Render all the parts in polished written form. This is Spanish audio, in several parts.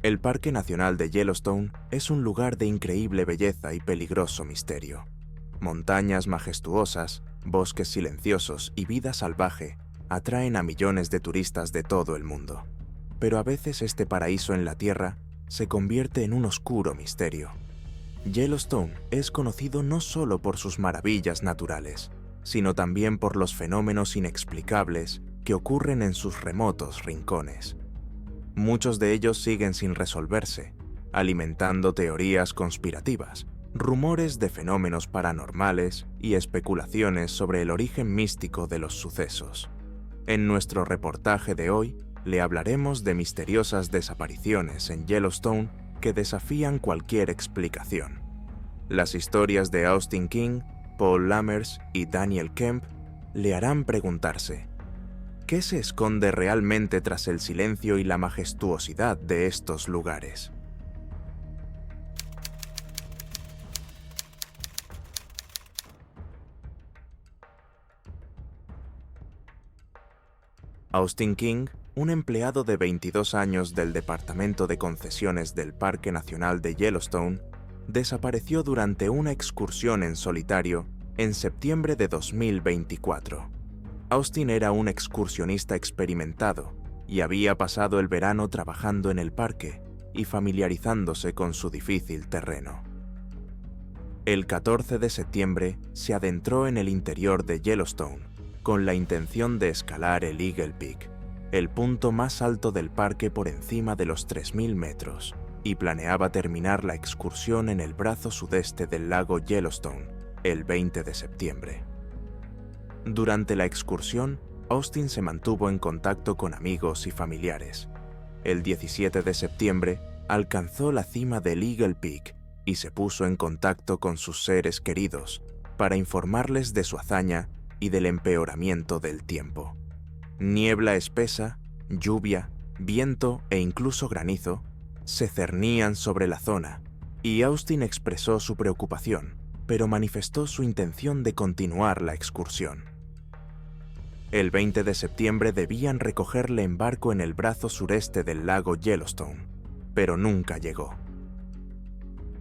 El Parque Nacional de Yellowstone es un lugar de increíble belleza y peligroso misterio. Montañas majestuosas, bosques silenciosos y vida salvaje atraen a millones de turistas de todo el mundo. Pero a veces este paraíso en la Tierra se convierte en un oscuro misterio. Yellowstone es conocido no solo por sus maravillas naturales, sino también por los fenómenos inexplicables que ocurren en sus remotos rincones. Muchos de ellos siguen sin resolverse, alimentando teorías conspirativas, rumores de fenómenos paranormales y especulaciones sobre el origen místico de los sucesos. En nuestro reportaje de hoy, le hablaremos de misteriosas desapariciones en Yellowstone que desafían cualquier explicación. Las historias de Austin King, Paul Lammers y Daniel Kemp le harán preguntarse: ¿qué se esconde realmente tras el silencio y la majestuosidad de estos lugares? Austin King, un empleado de 22 años del Departamento de Concesiones del Parque Nacional de Yellowstone, desapareció durante una excursión en solitario en septiembre de 2024. Austin era un excursionista experimentado y había pasado el verano trabajando en el parque y familiarizándose con su difícil terreno. El 14 de septiembre se adentró en el interior de Yellowstone con la intención de escalar el Eagle Peak, el punto más alto del parque por encima de los 3.000 metros, y planeaba terminar la excursión en el brazo sudeste del lago Yellowstone el 20 de septiembre. Durante la excursión, Austin se mantuvo en contacto con amigos y familiares. El 17 de septiembre alcanzó la cima del Eagle Peak y se puso en contacto con sus seres queridos para informarles de su hazaña y del empeoramiento del tiempo. Niebla espesa, lluvia, viento e incluso granizo se cernían sobre la zona, y Austin expresó su preocupación, pero manifestó su intención de continuar la excursión. El 20 de septiembre debían recogerle en barco en el brazo sureste del lago Yellowstone, pero nunca llegó.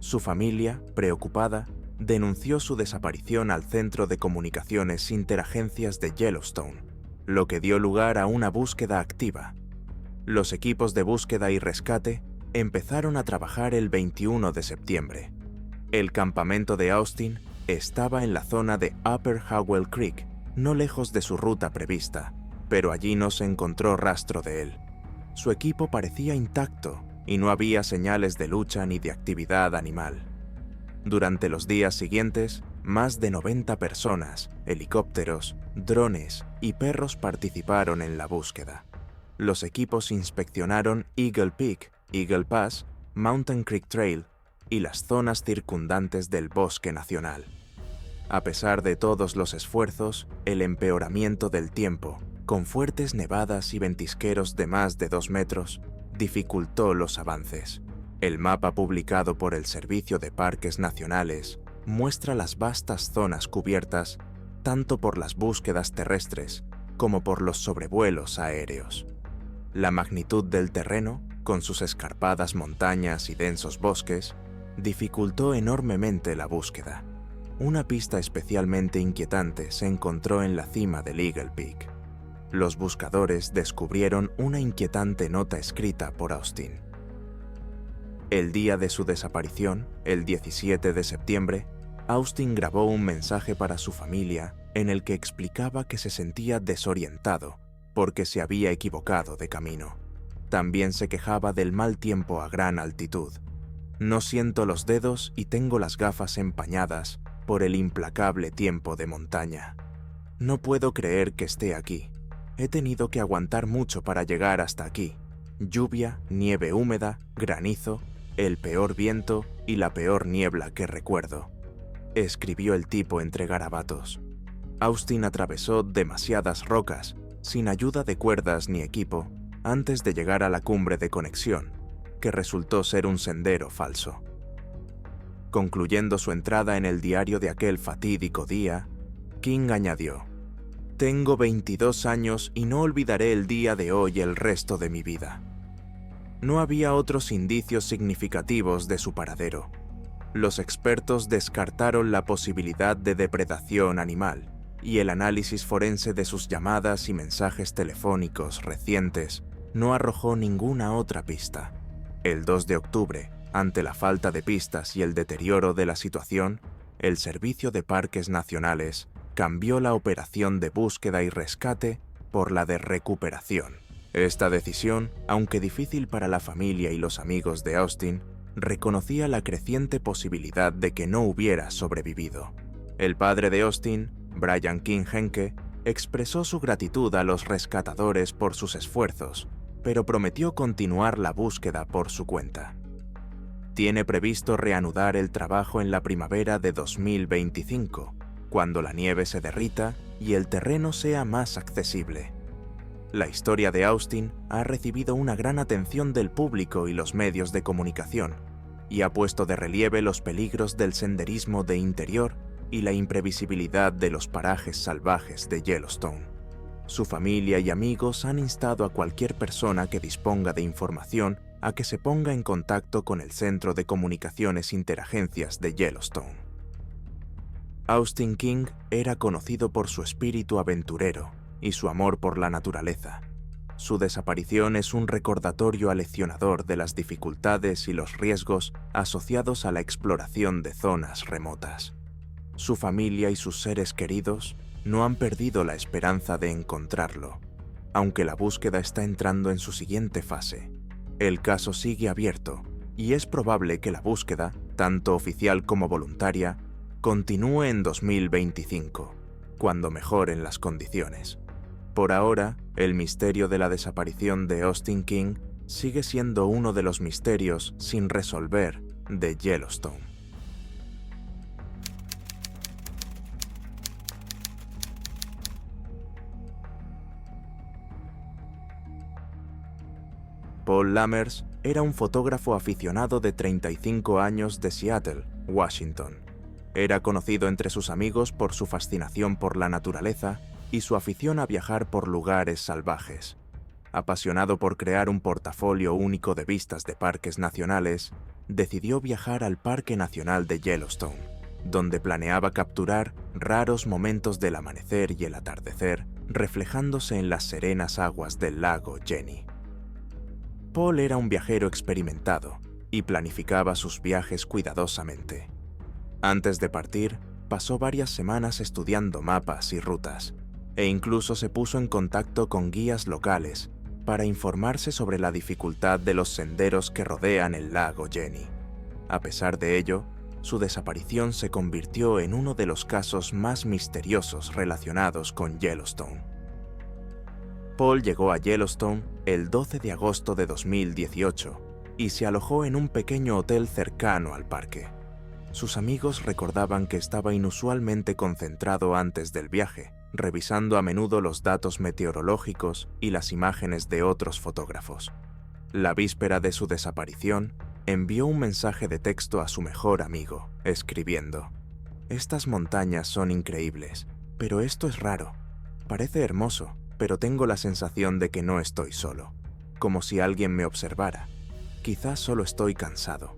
Su familia, preocupada, denunció su desaparición al Centro de Comunicaciones Interagencias de Yellowstone, lo que dio lugar a una búsqueda activa. Los equipos de búsqueda y rescate empezaron a trabajar el 21 de septiembre. El campamento de Austin estaba en la zona de Upper Howell Creek, no lejos de su ruta prevista, pero allí no se encontró rastro de él. Su equipo parecía intacto y no había señales de lucha ni de actividad animal. Durante los días siguientes, más de 90 personas, helicópteros, drones y perros participaron en la búsqueda. Los equipos inspeccionaron Eagle Peak, Eagle Pass, Mountain Creek Trail y las zonas circundantes del Bosque Nacional. A pesar de todos los esfuerzos, el empeoramiento del tiempo, con fuertes nevadas y ventisqueros de más de 2 metros, dificultó los avances. El mapa publicado por el Servicio de Parques Nacionales muestra las vastas zonas cubiertas tanto por las búsquedas terrestres como por los sobrevuelos aéreos. La magnitud del terreno, con sus escarpadas montañas y densos bosques, dificultó enormemente la búsqueda. Una pista especialmente inquietante se encontró en la cima del Eagle Peak. Los buscadores descubrieron una inquietante nota escrita por Austin. El día de su desaparición, el 17 de septiembre, Austin grabó un mensaje para su familia en el que explicaba que se sentía desorientado porque se había equivocado de camino. También se quejaba del mal tiempo a gran altitud. No siento los dedos y tengo las gafas empañadas por el implacable tiempo de montaña. No puedo creer que esté aquí. He tenido que aguantar mucho para llegar hasta aquí. Lluvia, nieve húmeda, granizo, el peor viento y la peor niebla que recuerdo, escribió el tipo entre garabatos. Austin atravesó demasiadas rocas, sin ayuda de cuerdas ni equipo, antes de llegar a la cumbre de conexión, que resultó ser un sendero falso. Concluyendo su entrada en el diario de aquel fatídico día, King añadió: «Tengo 22 años y no olvidaré el día de hoy el resto de mi vida». No había otros indicios significativos de su paradero. Los expertos descartaron la posibilidad de depredación animal, y el análisis forense de sus llamadas y mensajes telefónicos recientes no arrojó ninguna otra pista. El 2 de octubre, ante la falta de pistas y el deterioro de la situación, el Servicio de Parques Nacionales cambió la operación de búsqueda y rescate por la de recuperación. Esta decisión, aunque difícil para la familia y los amigos de Austin, reconocía la creciente posibilidad de que no hubiera sobrevivido. El padre de Austin, Brian King Henke, expresó su gratitud a los rescatadores por sus esfuerzos, pero prometió continuar la búsqueda por su cuenta. Tiene previsto reanudar el trabajo en la primavera de 2025, cuando la nieve se derrita y el terreno sea más accesible. La historia de Austin ha recibido una gran atención del público y los medios de comunicación, y ha puesto de relieve los peligros del senderismo de interior y la imprevisibilidad de los parajes salvajes de Yellowstone. Su familia y amigos han instado a cualquier persona que disponga de información a que se ponga en contacto con el Centro de Comunicaciones Interagencias de Yellowstone. Austin King era conocido por su espíritu aventurero y su amor por la naturaleza. Su desaparición es un recordatorio aleccionador de las dificultades y los riesgos asociados a la exploración de zonas remotas. Su familia y sus seres queridos no han perdido la esperanza de encontrarlo, aunque la búsqueda está entrando en su siguiente fase. El caso sigue abierto y es probable que la búsqueda, tanto oficial como voluntaria, continúe en 2025, cuando mejoren las condiciones. Por ahora, el misterio de la desaparición de Austin King sigue siendo uno de los misterios sin resolver de Yellowstone. Paul Lammers era un fotógrafo aficionado de 35 años de Seattle, Washington. Era conocido entre sus amigos por su fascinación por la naturaleza y su afición a viajar por lugares salvajes. Apasionado por crear un portafolio único de vistas de parques nacionales, decidió viajar al Parque Nacional de Yellowstone, donde planeaba capturar raros momentos del amanecer y el atardecer reflejándose en las serenas aguas del lago Jenny. Paul era un viajero experimentado y planificaba sus viajes cuidadosamente. Antes de partir, pasó varias semanas estudiando mapas y rutas, e incluso se puso en contacto con guías locales para informarse sobre la dificultad de los senderos que rodean el lago Jenny. A pesar de ello, su desaparición se convirtió en uno de los casos más misteriosos relacionados con Yellowstone. Paul llegó a Yellowstone el 12 de agosto de 2018 y se alojó en un pequeño hotel cercano al parque. Sus amigos recordaban que estaba inusualmente concentrado antes del viaje, revisando a menudo los datos meteorológicos y las imágenes de otros fotógrafos. La víspera de su desaparición, envió un mensaje de texto a su mejor amigo, escribiendo: «Estas montañas son increíbles, pero esto es raro. Parece hermoso, pero tengo la sensación de que no estoy solo, como si alguien me observara. Quizás solo estoy cansado».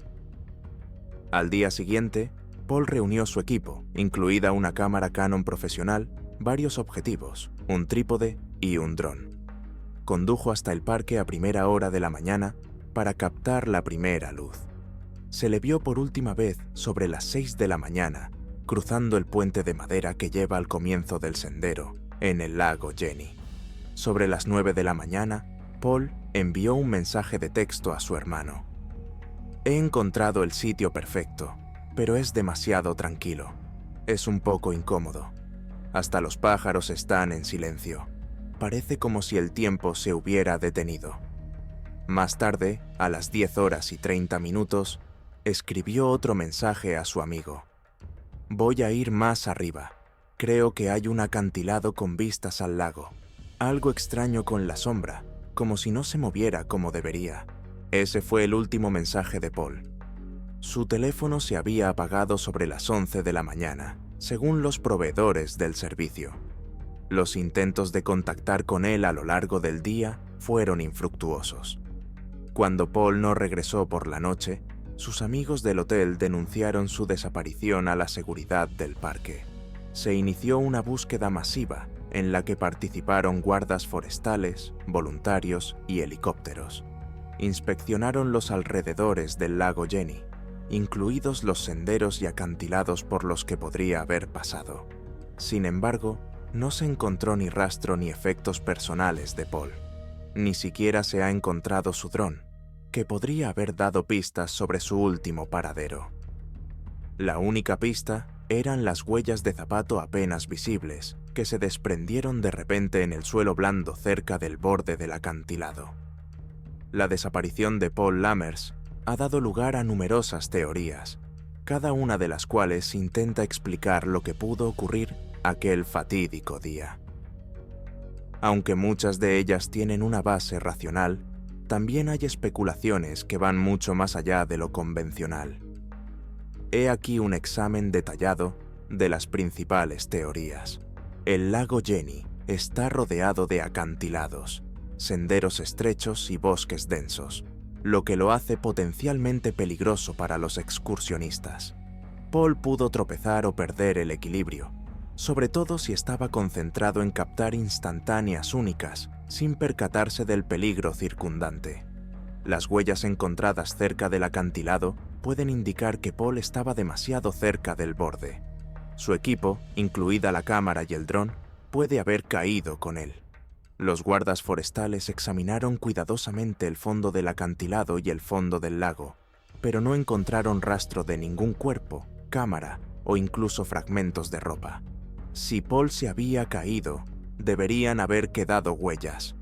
Al día siguiente, Paul reunió su equipo, incluida una cámara Canon profesional, varios objetivos, un trípode y un dron. Condujo hasta el parque a primera hora de la mañana para captar la primera luz. Se le vio por última vez sobre las 6 de la mañana, cruzando el puente de madera que lleva al comienzo del sendero, en el lago Jenny. Sobre las 9 de la mañana, Paul envió un mensaje de texto a su hermano. «He encontrado el sitio perfecto, pero es demasiado tranquilo. Es un poco incómodo. Hasta los pájaros están en silencio. Parece como si el tiempo se hubiera detenido». Más tarde, a las 10:30, escribió otro mensaje a su amigo. «Voy a ir más arriba. Creo que hay un acantilado con vistas al lago. Algo extraño con la sombra, como si no se moviera como debería». Ese fue el último mensaje de Paul. Su teléfono se había apagado sobre las 11 de la mañana, según los proveedores del servicio. Los intentos de contactar con él a lo largo del día fueron infructuosos. Cuando Paul no regresó por la noche, sus amigos del hotel denunciaron su desaparición a la seguridad del parque. Se inició una búsqueda masiva en la que participaron guardas forestales, voluntarios y helicópteros. Inspeccionaron los alrededores del lago Jenny, incluidos los senderos y acantilados por los que podría haber pasado. Sin embargo, no se encontró ni rastro ni efectos personales de Paul. Ni siquiera se ha encontrado su dron, que podría haber dado pistas sobre su último paradero. La única pista eran las huellas de zapato apenas visibles, que se desprendieron de repente en el suelo blando cerca del borde del acantilado. La desaparición de Paul Lammers ha dado lugar a numerosas teorías, cada una de las cuales intenta explicar lo que pudo ocurrir aquel fatídico día. Aunque muchas de ellas tienen una base racional, también hay especulaciones que van mucho más allá de lo convencional. He aquí un examen detallado de las principales teorías. El lago Jenny está rodeado de acantilados, senderos estrechos y bosques densos, lo que lo hace potencialmente peligroso para los excursionistas. Paul pudo tropezar o perder el equilibrio, sobre todo si estaba concentrado en captar instantáneas únicas, sin percatarse del peligro circundante. Las huellas encontradas cerca del acantilado pueden indicar que Paul estaba demasiado cerca del borde. Su equipo, incluida la cámara y el dron, puede haber caído con él. Los guardas forestales examinaron cuidadosamente el fondo del acantilado y el fondo del lago, pero no encontraron rastro de ningún cuerpo, cámara o incluso fragmentos de ropa. Si Paul se había caído, deberían haber quedado huellas.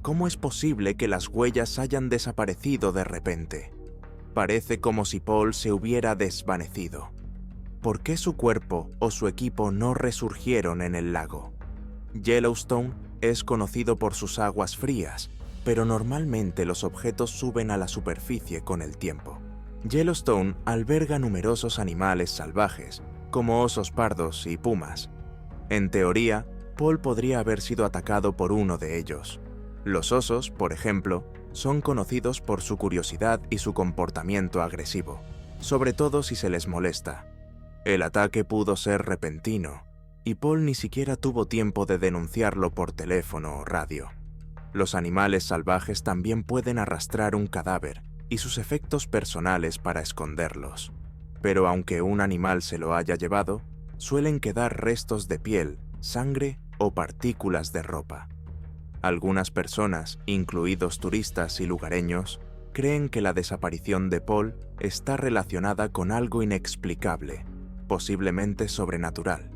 ¿Cómo es posible que las huellas hayan desaparecido de repente? Parece como si Paul se hubiera desvanecido. ¿Por qué su cuerpo o su equipo no resurgieron en el lago? Yellowstone es conocido por sus aguas frías, pero normalmente los objetos suben a la superficie con el tiempo. Yellowstone alberga numerosos animales salvajes, como osos pardos y pumas. En teoría, Paul podría haber sido atacado por uno de ellos. Los osos, por ejemplo, son conocidos por su curiosidad y su comportamiento agresivo, sobre todo si se les molesta. El ataque pudo ser repentino, y Paul ni siquiera tuvo tiempo de denunciarlo por teléfono o radio. Los animales salvajes también pueden arrastrar un cadáver y sus efectos personales para esconderlos. Pero aunque un animal se lo haya llevado, suelen quedar restos de piel, sangre o partículas de ropa. Algunas personas, incluidos turistas y lugareños, creen que la desaparición de Paul está relacionada con algo inexplicable, posiblemente sobrenatural.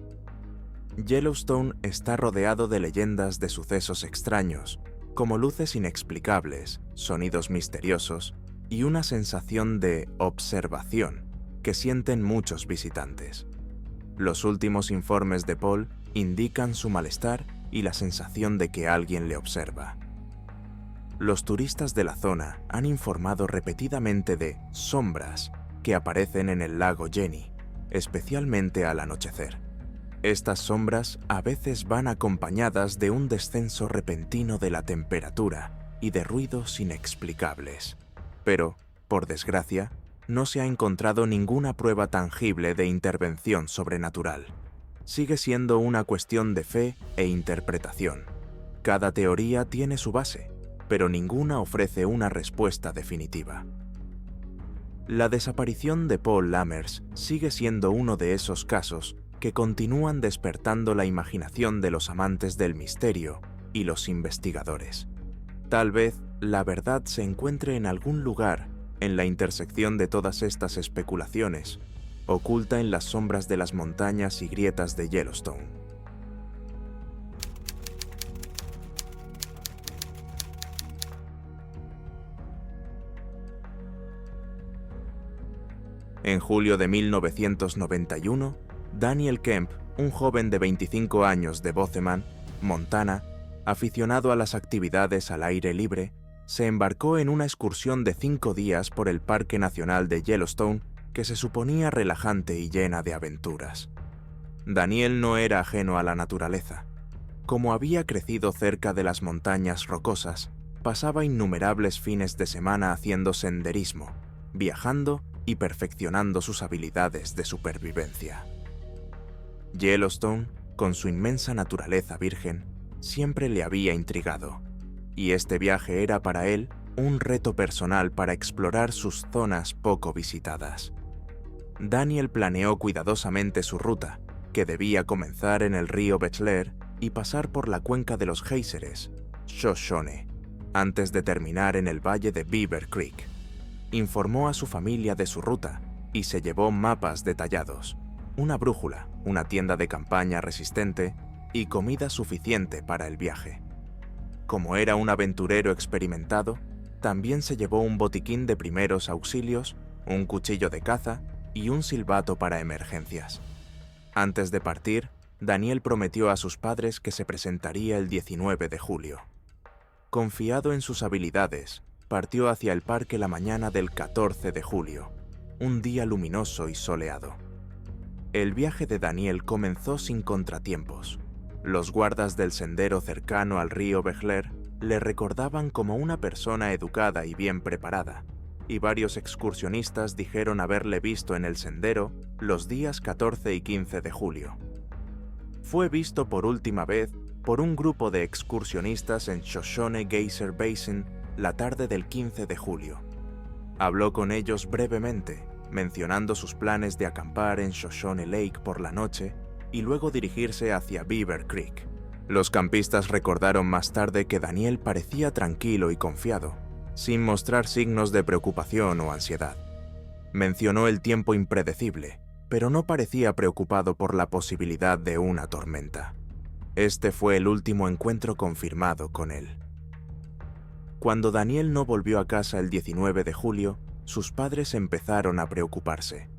Yellowstone está rodeado de leyendas de sucesos extraños, como luces inexplicables, sonidos misteriosos y una sensación de observación que sienten muchos visitantes. Los últimos informes de Paul indican su malestar y la sensación de que alguien le observa. Los turistas de la zona han informado repetidamente de sombras que aparecen en el lago Jenny, especialmente al anochecer. Estas sombras a veces van acompañadas de un descenso repentino de la temperatura y de ruidos inexplicables. Pero, por desgracia, no se ha encontrado ninguna prueba tangible de intervención sobrenatural. Sigue siendo una cuestión de fe e interpretación. Cada teoría tiene su base, pero ninguna ofrece una respuesta definitiva. La desaparición de Paul Lammers sigue siendo uno de esos casos que continúan despertando la imaginación de los amantes del misterio y los investigadores. Tal vez la verdad se encuentre en algún lugar en la intersección de todas estas especulaciones, oculta en las sombras de las montañas y grietas de Yellowstone. En julio de 1991, Daniel Kemp, un joven de 25 años de Bozeman, Montana, aficionado a las actividades al aire libre, se embarcó en una excursión de 5 días por el Parque Nacional de Yellowstone que se suponía relajante y llena de aventuras. Daniel no era ajeno a la naturaleza. Como había crecido cerca de las montañas rocosas, pasaba innumerables fines de semana haciendo senderismo, viajando y perfeccionando sus habilidades de supervivencia. Yellowstone, con su inmensa naturaleza virgen, siempre le había intrigado, y este viaje era para él un reto personal para explorar sus zonas poco visitadas. Daniel planeó cuidadosamente su ruta, que debía comenzar en el río Bachelor y pasar por la cuenca de los géiseres, Shoshone, antes de terminar en el valle de Beaver Creek. Informó a su familia de su ruta y se llevó mapas detallados, una brújula, una tienda de campaña resistente y comida suficiente para el viaje. Como era un aventurero experimentado, también se llevó un botiquín de primeros auxilios, un cuchillo de caza y un silbato para emergencias. Antes de partir, Daniel prometió a sus padres que se presentaría el 19 de julio. Confiado en sus habilidades, partió hacia el parque la mañana del 14 de julio, un día luminoso y soleado. El viaje de Daniel comenzó sin contratiempos. Los guardas del sendero cercano al río Bachelor le recordaban como una persona educada y bien preparada, y varios excursionistas dijeron haberle visto en el sendero los días 14 y 15 de julio. Fue visto por última vez por un grupo de excursionistas en Shoshone Geyser Basin la tarde del 15 de julio. Habló con ellos brevemente, mencionando sus planes de acampar en Shoshone Lake por la noche y luego dirigirse hacia Beaver Creek. Los campistas recordaron más tarde que Daniel parecía tranquilo y confiado, sin mostrar signos de preocupación o ansiedad. Mencionó el tiempo impredecible, pero no parecía preocupado por la posibilidad de una tormenta. Este fue el último encuentro confirmado con él. Cuando Daniel no volvió a casa el 19 de julio, sus padres empezaron a preocuparse.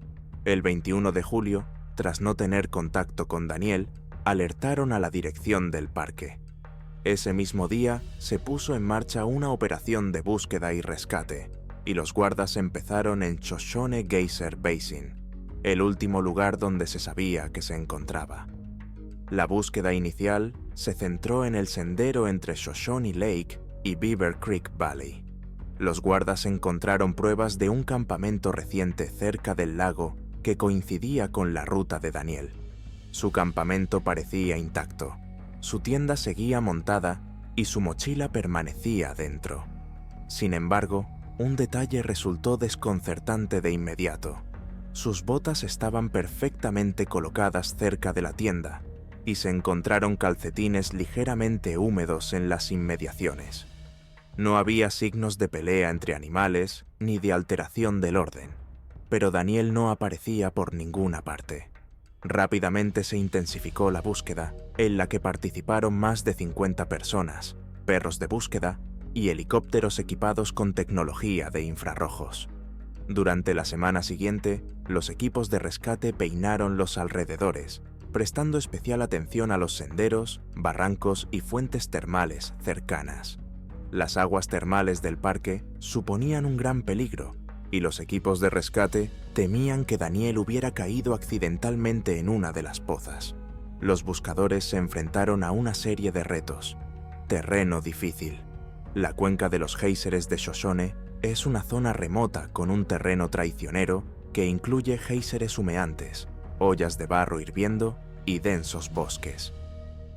El 21 de julio, tras no tener contacto con Daniel, alertaron a la dirección del parque. Ese mismo día se puso en marcha una operación de búsqueda y rescate, y los guardas empezaron en Shoshone Geyser Basin, el último lugar donde se sabía que se encontraba. La búsqueda inicial se centró en el sendero entre Shoshone Lake y Beaver Creek Valley. Los guardas encontraron pruebas de un campamento reciente cerca del lago que coincidía con la ruta de Daniel. Su campamento parecía intacto, su tienda seguía montada y su mochila permanecía dentro. Sin embargo, un detalle resultó desconcertante de inmediato. Sus botas estaban perfectamente colocadas cerca de la tienda y se encontraron calcetines ligeramente húmedos en las inmediaciones. No había signos de pelea entre animales ni de alteración del orden, pero Daniel no aparecía por ninguna parte. Rápidamente se intensificó la búsqueda, en la que participaron más de 50 personas, perros de búsqueda y helicópteros equipados con tecnología de infrarrojos. Durante la semana siguiente, los equipos de rescate peinaron los alrededores, prestando especial atención a los senderos, barrancos y fuentes termales cercanas. Las aguas termales del parque suponían un gran peligro, y los equipos de rescate temían que Daniel hubiera caído accidentalmente en una de las pozas. Los buscadores se enfrentaron a una serie de retos. Terreno difícil. La cuenca de los géiseres de Shoshone es una zona remota con un terreno traicionero que incluye géiseres humeantes, ollas de barro hirviendo y densos bosques.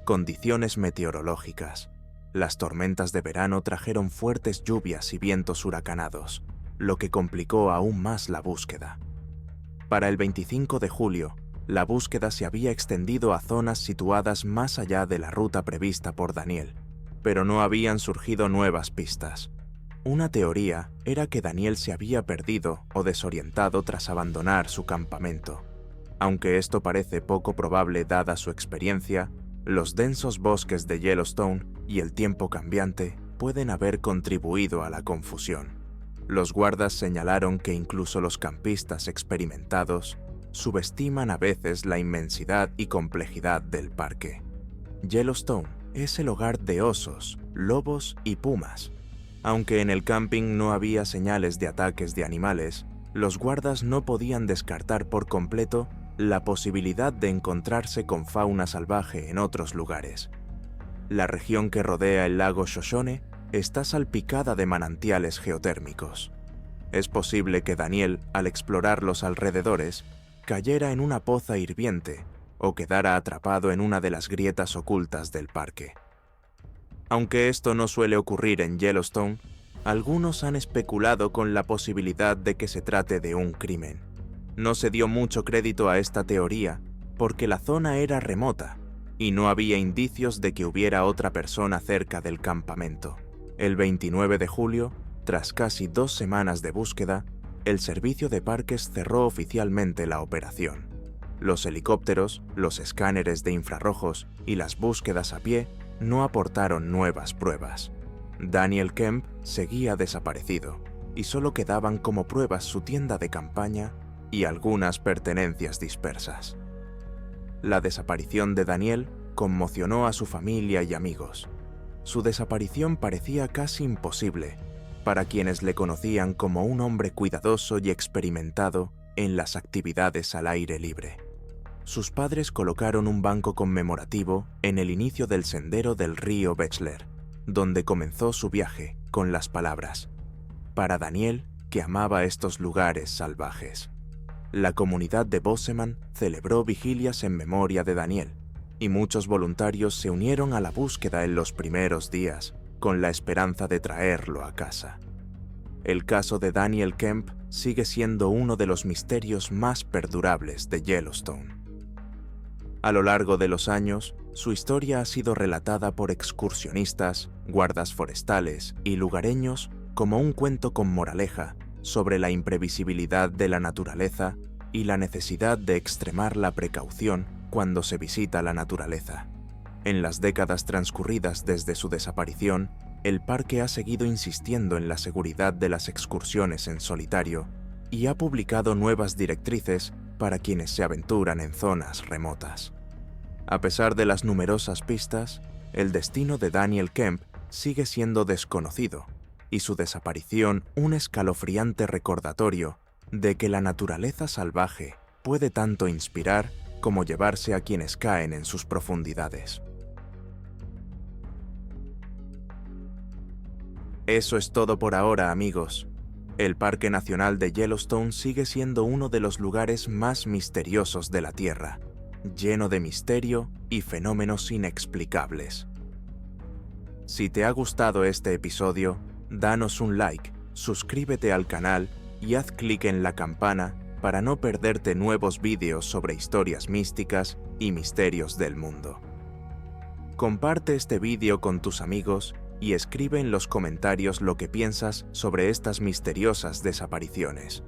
Condiciones meteorológicas. Las tormentas de verano trajeron fuertes lluvias y vientos huracanados, lo que complicó aún más la búsqueda. Para el 25 de julio, la búsqueda se había extendido a zonas situadas más allá de la ruta prevista por Daniel, pero no habían surgido nuevas pistas. Una teoría era que Daniel se había perdido o desorientado tras abandonar su campamento. Aunque esto parece poco probable dada su experiencia, los densos bosques de Yellowstone y el tiempo cambiante pueden haber contribuido a la confusión. Los guardas señalaron que incluso los campistas experimentados subestiman a veces la inmensidad y complejidad del parque. Yellowstone es el hogar de osos, lobos y pumas. Aunque en el camping no había señales de ataques de animales, los guardas no podían descartar por completo la posibilidad de encontrarse con fauna salvaje en otros lugares. La región que rodea el lago Shoshone está salpicada de manantiales geotérmicos. Es posible que Daniel, al explorar los alrededores, cayera en una poza hirviente o quedara atrapado en una de las grietas ocultas del parque. Aunque esto no suele ocurrir en Yellowstone, algunos han especulado con la posibilidad de que se trate de un crimen. No se dio mucho crédito a esta teoría porque la zona era remota y no había indicios de que hubiera otra persona cerca del campamento. El 29 de julio, tras casi 2 semanas de búsqueda, el servicio de parques cerró oficialmente la operación. Los helicópteros, los escáneres de infrarrojos y las búsquedas a pie no aportaron nuevas pruebas. Daniel Kemp seguía desaparecido y solo quedaban como pruebas su tienda de campaña y algunas pertenencias dispersas. La desaparición de Daniel conmocionó a su familia y amigos. Su desaparición parecía casi imposible para quienes le conocían como un hombre cuidadoso y experimentado en las actividades al aire libre. Sus padres colocaron un banco conmemorativo en el inicio del sendero del río Bachelor, donde comenzó su viaje con las palabras: para Daniel, que amaba estos lugares salvajes. La comunidad de Bozeman celebró vigilias en memoria de Daniel, y muchos voluntarios se unieron a la búsqueda en los primeros días, con la esperanza de traerlo a casa. El caso de Daniel Kemp sigue siendo uno de los misterios más perdurables de Yellowstone. A lo largo de los años, su historia ha sido relatada por excursionistas, guardas forestales y lugareños como un cuento con moraleja sobre la imprevisibilidad de la naturaleza y la necesidad de extremar la precaución cuando se visita la naturaleza. En las décadas transcurridas desde su desaparición, el parque ha seguido insistiendo en la seguridad de las excursiones en solitario y ha publicado nuevas directrices para quienes se aventuran en zonas remotas. A pesar de las numerosas pistas, el destino de Daniel Kemp sigue siendo desconocido y su desaparición un escalofriante recordatorio de que la naturaleza salvaje puede tanto inspirar como llevarse a quienes caen en sus profundidades. Eso es todo por ahora, amigos. El Parque Nacional de Yellowstone sigue siendo uno de los lugares más misteriosos de la Tierra, lleno de misterio y fenómenos inexplicables. Si te ha gustado este episodio, danos un like, suscríbete al canal y haz clic en la campana para no perderte nuevos vídeos sobre historias místicas y misterios del mundo. Comparte este vídeo con tus amigos y escribe en los comentarios lo que piensas sobre estas misteriosas desapariciones.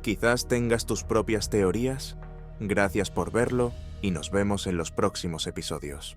Quizás tengas tus propias teorías. Gracias por verlo y nos vemos en los próximos episodios.